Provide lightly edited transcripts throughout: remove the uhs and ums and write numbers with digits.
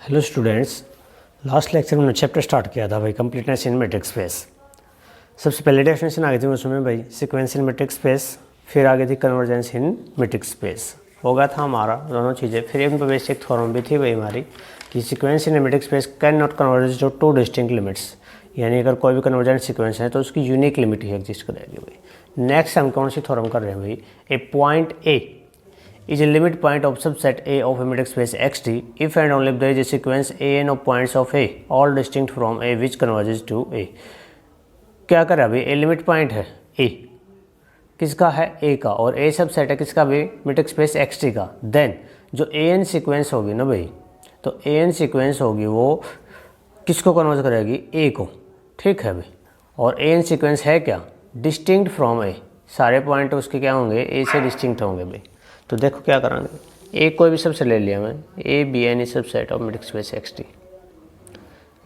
Hello students, last lecture में chapter start किया था भाई कंप्लीटनेस इन मैट्रिक्स स्पेस। सबसे पहले डेफिनेशन आ गई थी उसमें भाई सीक्वेंस इन मैट्रिक्स स्पेस, फिर आ गई थी कन्वर्जेंस इन मैट्रिक्स स्पेस। हो गया था हमारा दोनों चीज़ें। फिर एक बेसिक थ्योरम भी थी भाई हमारी कि sequence in metric space can not converge to two distinct limits, यानी अगर कोई भी कन्वर्जेंट सीक्वेंस है तो उसकी यूनिक लिमिट ही एग्जिस्ट करेगी भाई। नेक्स्ट हम कौन सी थ्योरम कर रहे हैं भाई, a point A is a limit point of subset A of a matrix space XT if and only if there is a sequence AN of points of A all distinct from A which converges to A। क्या कर रहा है भाई, A limit point है A किसका है, A का, और A सबसेट है किसका भाई, मैट्रिक्स स्पेस XT का। देन जो AN सीक्वेंस होगी ना भाई, तो AN सीक्वेंस होगी वो किसको कन्वर्ज करेगी, A को, ठीक है भाई। और AN सीक्वेंस है क्या, डिस्टिंक्ट फ्रॉम A, सारे पॉइंट उसके क्या होंगे, A से डिस्टिंक्ट होंगे भाई। तो देखो क्या करेंगे, ए कोई भी सबसेट ले लिया मैं, A B any subset of matrix space X T,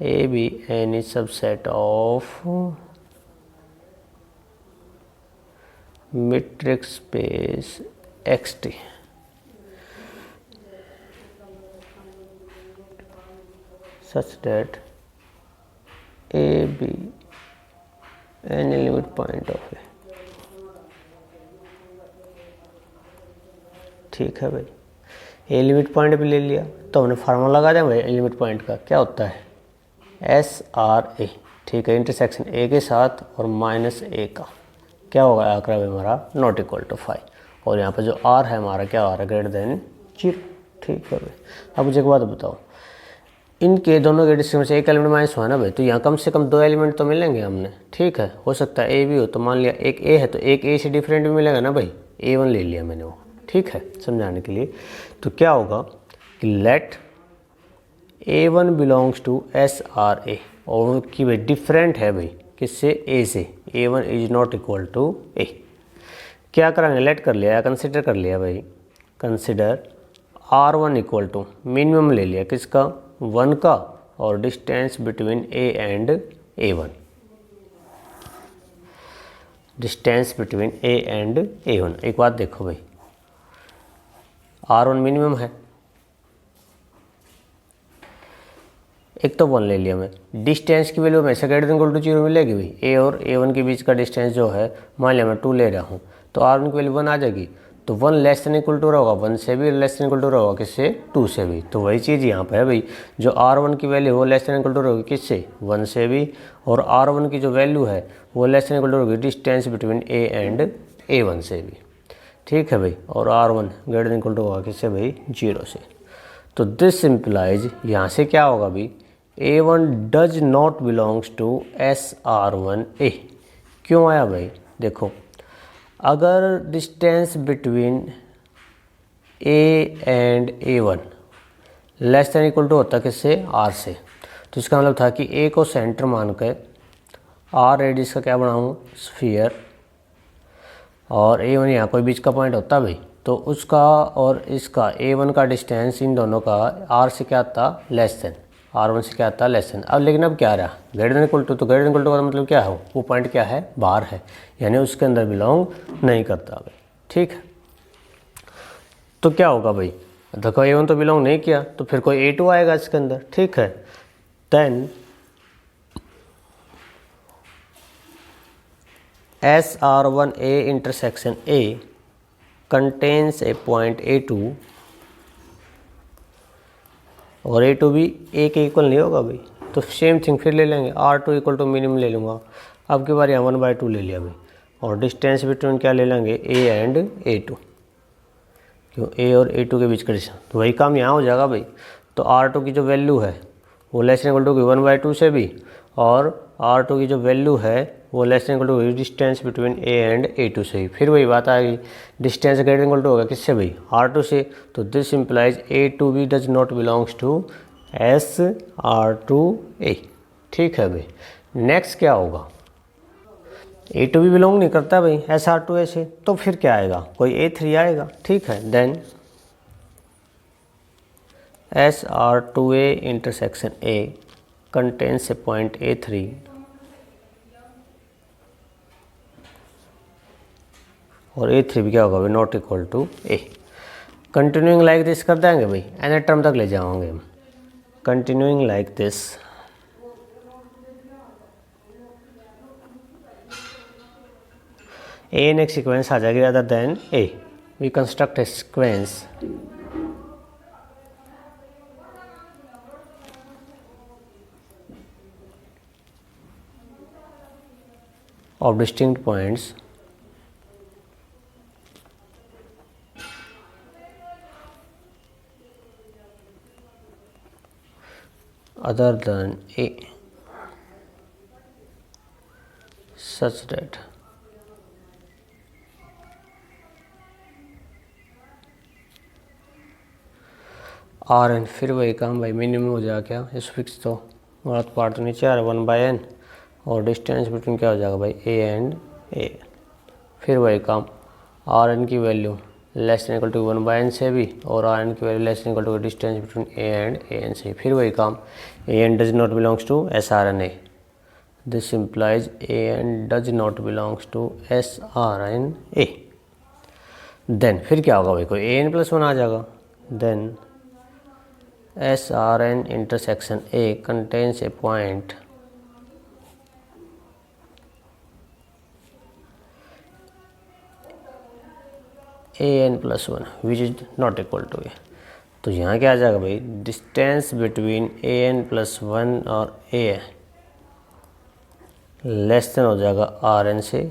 A B any subset of matrix space X T. Such that A B any limit point of A, ठीक है भाई। ए लिमिट पॉइंट भी ले लिया तो हमने फार्मूला लगा दिया भाई, ए लिमिट पॉइंट का क्या होता है, एस आर ए, ठीक है। इंटरसेक्शन ए के साथ और माइनस ए का क्या होगा आंकड़ा भाई हमारा, नॉट इक्वल टू 5, और यहाँ पर जो आर है हमारा क्या आ रहा है, ग्रेटर देन 0, ठीक है भाई। अब मुझे एक बात बताओ, इनके दोनों के डिस्टेंस से एक एलिमेंट माइनस हुआ ना भाई, तो यहाँ कम से कम 2 एलिमेंट तो मिलेंगे हमने, ठीक है। हो सकता है ए भी हो, तो मान लिया एक ए है तो एक ए से डिफरेंट भी मिलेगा ना भाई, A1 ले लिया मैंने वो, ठीक है, समझाने के लिए। तो क्या होगा कि let A1 belongs to S R A, और कि भाई डिफरेंट है भाई किससे, ए से, A1 is not equal to A. क्या करेंगे, लेट कर लिया, कंसिडर कर लिया भाई, consider R1 equal to minimum ले लिया किसका, 1 का, और distance between A and A1, distance between A and A1। एक बात देखो भाई, R1 मिनिमम है, एक तो 1 ले लिया मैं, डिस्टेंस की वैल्यू हमेशा ग्रेटर देन इक्वल टू 0 मिलेगी भाई। A और A1 के बीच का डिस्टेंस जो है, मान लिया मैं 2 ले रहा हूँ, तो R1 की वैल्यू 1 आ जाएगी, तो 1 लेस देन इक्वल टू होगा 1 से भी, लेस देन इक्वल टू होगा किससे, 2 से भी। तो वही चीज़ यहाँ पे है भाई, जो R1 की वैल्यू वो लेस देन इक्वल टू होगी किससे, 1 से भी, और R1 की जो वैल्यू है वो लेस देन इक्वल टू होगी distance between A and A1 से भी, ठीक है भाई। और R1 greater than equal to होगा किससे भाई, 0 से। तो दिस सिंपलाइज, यहाँ से क्या होगा भाई, A1 does not belongs to SR1A। क्यों आया भाई, देखो अगर distance between A and A1 less than equal to होता किससे, R से, तो इसका मतलब था कि A को सेंटर मान कर R रेडियस का क्या बनाऊँ, स्फीयर, और A1 यहाँ कोई बीच का पॉइंट होता भाई, तो उसका और इसका A1 का डिस्टेंस इन दोनों का R से क्या आता, लेस देन, R1 से क्या आता, लेस देन। अब लेकिन अब क्या रहा, ग्रेटर देन इक्वल टू, तो ग्रेटर देन इक्वल टू का मतलब क्या है, वो पॉइंट क्या है, बाहर है, यानी उसके अंदर बिलोंग नहीं करता भाई, ठीक है। तो क्या होगा भाई, देखो A1 तो बिलोंग नहीं किया, तो फिर कोई A2 आएगा इसके अंदर, ठीक है। Then SR1A intersection A contains a point A2, और A2 भी A के इक्वल नहीं होगा भाई, तो सेम थिंग फिर ले लेंगे, R2 इक्वल टू मिनिमम ले लूँगा, अब की बार यहाँ 1/2 ले लिया भाई, और डिस्टेंस बिटवीन क्या ले लेंगे, A एंड A2, क्यों A और A2 के बीच का डिस्टेंस, तो वही काम यहाँ हो जाएगा भाई। तो R2 की जो वैल्यू है वो लेस देन इक्वल टू 1/2 से भी, और R2 की जो वैल्यू है वो less than equal to distance between A and A2 से ही। फिर वही बात आ गई, distance greater than equal to होगा किससे भाई, R2 से, तो this implies A2B does not belongs to SR2A, ठीक है भाई। नेक्स्ट क्या होगा, A2B बिलोंग नहीं करता भाई SR2A से, तो फिर क्या आएगा, कोई A3 आएगा, ठीक है। Then SR2A intersection A contains a point A3 और A3 भी क्या होगा भाई, not equal to A। Continuing like this कर देंगे भाई, एन टर्म तक ले जाओगे हम, continuing like this, a n एक सीक्वेंस आ जाएगी other than a, we construct a sequence of distinct points other than a such that R N, फिर वही काम भाई, मिनिमम हो जाएगा क्या, इस फिक्स तो गलत पार्ट तो नीचे आ रहा है 1/n, और डिस्टेंस बिटवीन क्या हो जाएगा भाई ए एंड ए। फिर वही काम, आर एन की value less than equal to 1/n से भी, और आर एन की value less than equal to distance between A and A N से। फिर वही काम, A N does not belongs to S R N A, this implies A N does not belongs to S R N A. Then फिर क्या होगा भाई, कोई ए N plus 1 आ जाएगा, then S R N intersection A contains a point A N plus 1 which is not equal to A. तो यहाँ क्या आ जाएगा भाई, distance between A N plus 1 और ए लेस देन हो जाएगा आर एन से,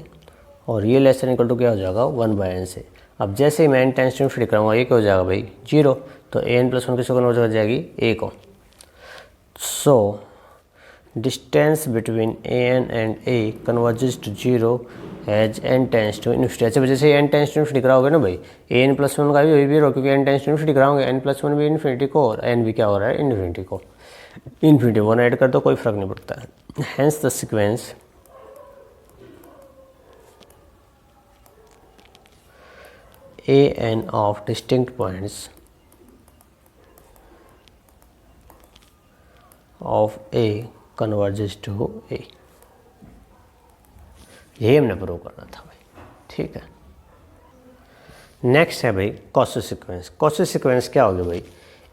और ये लेस देन इक्वल टू क्या हो जाएगा 1/n से। अब जैसे ही मैं एन टेंस टू इन्फिनिटी कराऊंगा, ये क्या हो जाएगा भाई 0, तो ए एन प्लस 1 किसको कन्वर्ट हो जाएगी ए को। So distance between A N and A converges to 0 as N tends to infinity. अच्छा, जैसे एन टेंस टू इन्फिनिटी कराओगे ना भाई, ए एन प्लस 1 का भी वही भी रहो, क्योंकि एन टेंस टू इन्फिनिटी कराओगे, एन प्लस 1 भी इन्फिनिटी को और एन भी क्या हो रहा है इन्फिनिटी को। इन्फिनिटी 1 ऐड कर दो, कोई फर्क नहीं पड़ता है। Hence the sequence a n of distinct points of a converges to a, यही हमने प्रूव करना था भाई, ठीक है। नेक्स्ट है भाई कॉची सीक्वेंस। कॉची सीक्वेंस क्या होगी भाई,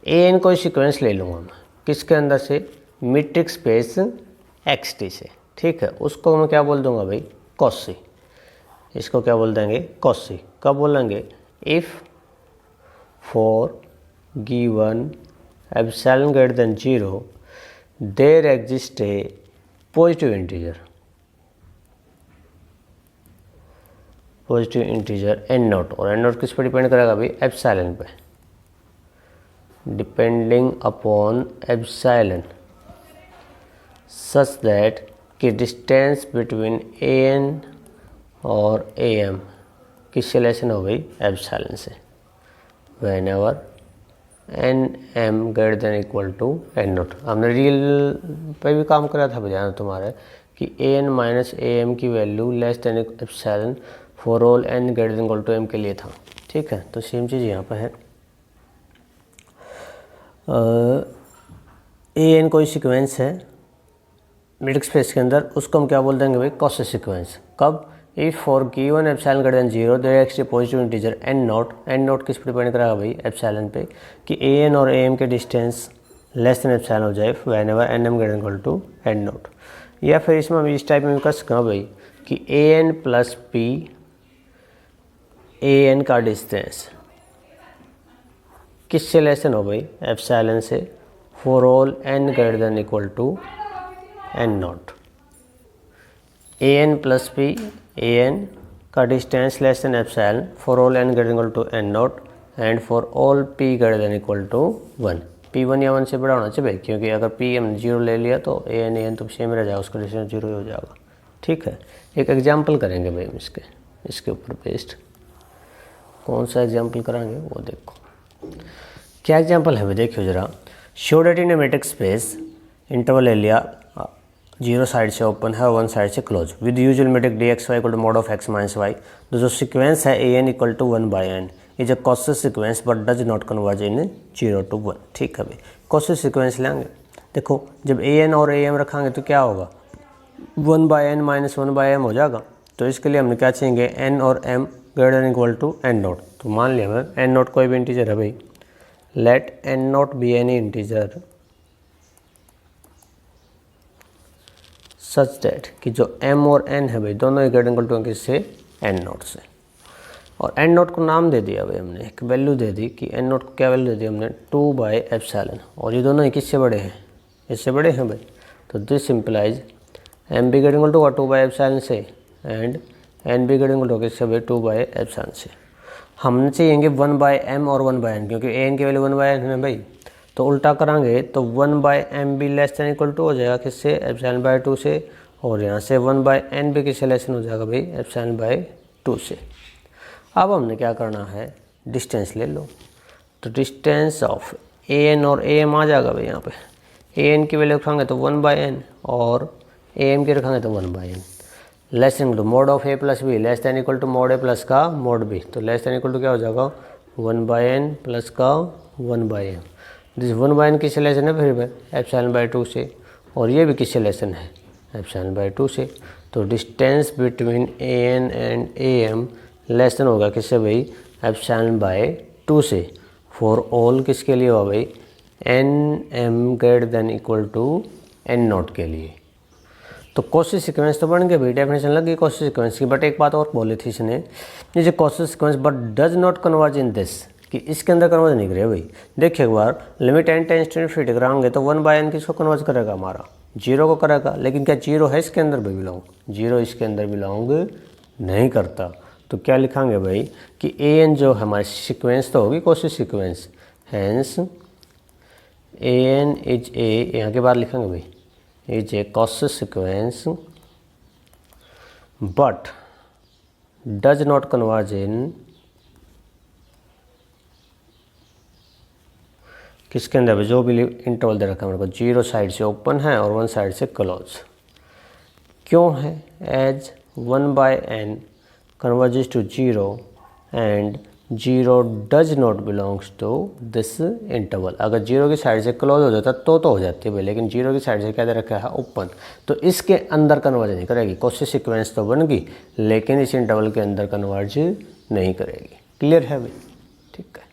ए एन कोई सीक्वेंस ले लूँगा मैं, किसके अंदर से, मीट्रिक स्पेस एक्स टी से, ठीक है। उसको मैं क्या बोल दूंगा भाई कॉची, इसको क्या बोल देंगे कॉची। कब बोलेंगे, if for given epsilon greater than 0 there exist a positive integer N naught, और एन नॉट किस पर डिपेंड करेगा भाई एप्सिलॉन पे, depending upon epsilon such that कि डिस्टेंस बिटवीन ए एन और ए एम किससे लेसन हो गई एप्सिलॉन से, when ever N M greater than equal to N naught. हमने रियल पे भी काम करा था बजाना तुम्हारे कि A N minus A M की value less than epsilon for all N greater than equal to M के लिए था, ठीक है। तो सेम चीज़ यहाँ पर है, ए एन कोई सीक्वेंस है मीट्रिक स्पेस के अंदर, उसको हम क्या बोल देंगे भाई कॉची सीक्वेंस। कब, if for given epsilon greater than 0 there exist a positive integer N naught किस पर डिपेंड करेगा भाई एप्सिलॉन पे, कि ए एन और ए एम के डिस्टेंस लेस देन एप्सिलॉन हो जाए when ever N M greater equal to N naught. या फिर इसमें हम इस टाइप में कर सकते हैं भाई कि A N plus P, A N का डिस्टेंस किससे लेसन हो भाई एप्सिलॉन से, for all N greater than equal to N naught. A N plus P, A N का distance less than epsilon for all N greater equal to N naught and for all P greater than equal to 1। P 1 या 1 से बड़ा होना चाहिए भाई, क्योंकि अगर P हम 0 ले लिया तो ए एन तो सेम रह जाएगा, उसका डिस्टेंस 0 हो जाएगा, ठीक है। एक एग्जाम्पल करेंगे भाई हम इसके ऊपर बेस्ड। कौन सा एग्जाम्पल कराएंगे वो देखो, क्या एग्जाम्पल है भाई देखियो ज़रा। Show that in A matrix space interval ले लिया 0 साइड से ओपन है और 1 साइड से close with usual metric D X Y equal to mod of X minus Y. तो जो सीक्वेंस है A N equal to 1/n is a Cauchy sequence but does not converge in 0 to 1, ठीक है भाई। Cauchy sequence लेंगे, देखो जब ए N और ए एम रखेंगे तो क्या होगा 1/n माइनस 1/m हो जाएगा। तो इसके लिए हमने क्या चाहिए एन और M greater than equal to N naught. तो मान लिया मैं एन नॉट कोई भी इंटीजर है भाई, let N naught be any integer such that कि जो m और n है भाई दोनों ग्रेटर इक्वल टू किससे, n नॉट से। और n नॉट को नाम दे दिया भाई हमने, एक वैल्यू दे दी कि n नॉट को क्या वैल्यू दे दी हमने 2/ε। और ये दोनों ही किससे बड़े हैं, इससे बड़े हैं भाई। तो दिस इम्प्लाइज m भी ग्रेटर इक्वल टू 2/ε से एंड n भी ग्रेटर इक्वल टू किससे भाई 2/ε से। हमने चाहिए 1/m और 1/n, क्योंकि an की वैल्यू 1/n है भाई। तो उल्टा करांगे तो 1/m भी लेस दैन इक्वल टू हो जाएगा किससे, ε/2 से। और यहाँ से 1/n भी किससे लेस हो जाएगा भाई, ε/2 से। अब हमने क्या करना है, डिस्टेंस ले लो। तो डिस्टेंस ऑफ an और am आ जाएगा भाई। यहाँ पे an की वैल्यू रखेंगे तो 1/n और am की रखेंगे तो 1/n। Less than to mod of a plus B less than equal to mod a plus का मोड b। तो लेस दैन इक्वल टू क्या हो जाएगा 1/n प्लस का 1/m। दिस 1/n किससे लेसन है फिर ε/2 से, और ये भी किससे लेसन है, ε/2 से। तो distance between an and am less than होगा किससे भाई, ε/2 से। फॉर ऑल किसके लिए हुआ भाई, nm greater than equal to n naught के लिए। तो कॉसेट सीक्वेंस तो बन गए भाई, डेफिनेशन लग गई कॉसेट सीक्वेंस की। बट एक बात और बोली थी इसने, ये जो Cauchy sequence but does not converge in this, कि इसके अंदर कन्वर्ज नहीं करे भाई। देखिए एक बार limit n tends to infinity कराएंगे तो 1/n किसको कन्वर्ज करेगा, हमारा 0 को करेगा। लेकिन क्या 0 है इसके अंदर भाई बिलोंग, 0 इसके अंदर बिलोंग नहीं करता। तो क्या लिखांगे भाई कि an जो हमारी सीक्वेंस तो होगी Cauchy sequence, hence an is a, यहाँ के बाद लिखेंगे भाई is a Cauchy sequence but does not converge in किसके अंदर, जो भी इंटरवल दे रखा है मेरे को, 0 साइड से ओपन है और 1 साइड से क्लोज। क्यों है, as 1/n converges to 0 and 0 does not belongs to this interval। अगर 0 की साइड से क्लोज हो जाता तो हो जाती है भाई, लेकिन 0 की साइड से क्या दे रखा है, ओपन। तो इसके अंदर कन्वर्ज नहीं करेगी, कॉसेट सीक्वेंस तो बन गई लेकिन इस इंटरवल के अंदर कन्वर्ज नहीं करेगी। क्लियर है भाई, ठीक है।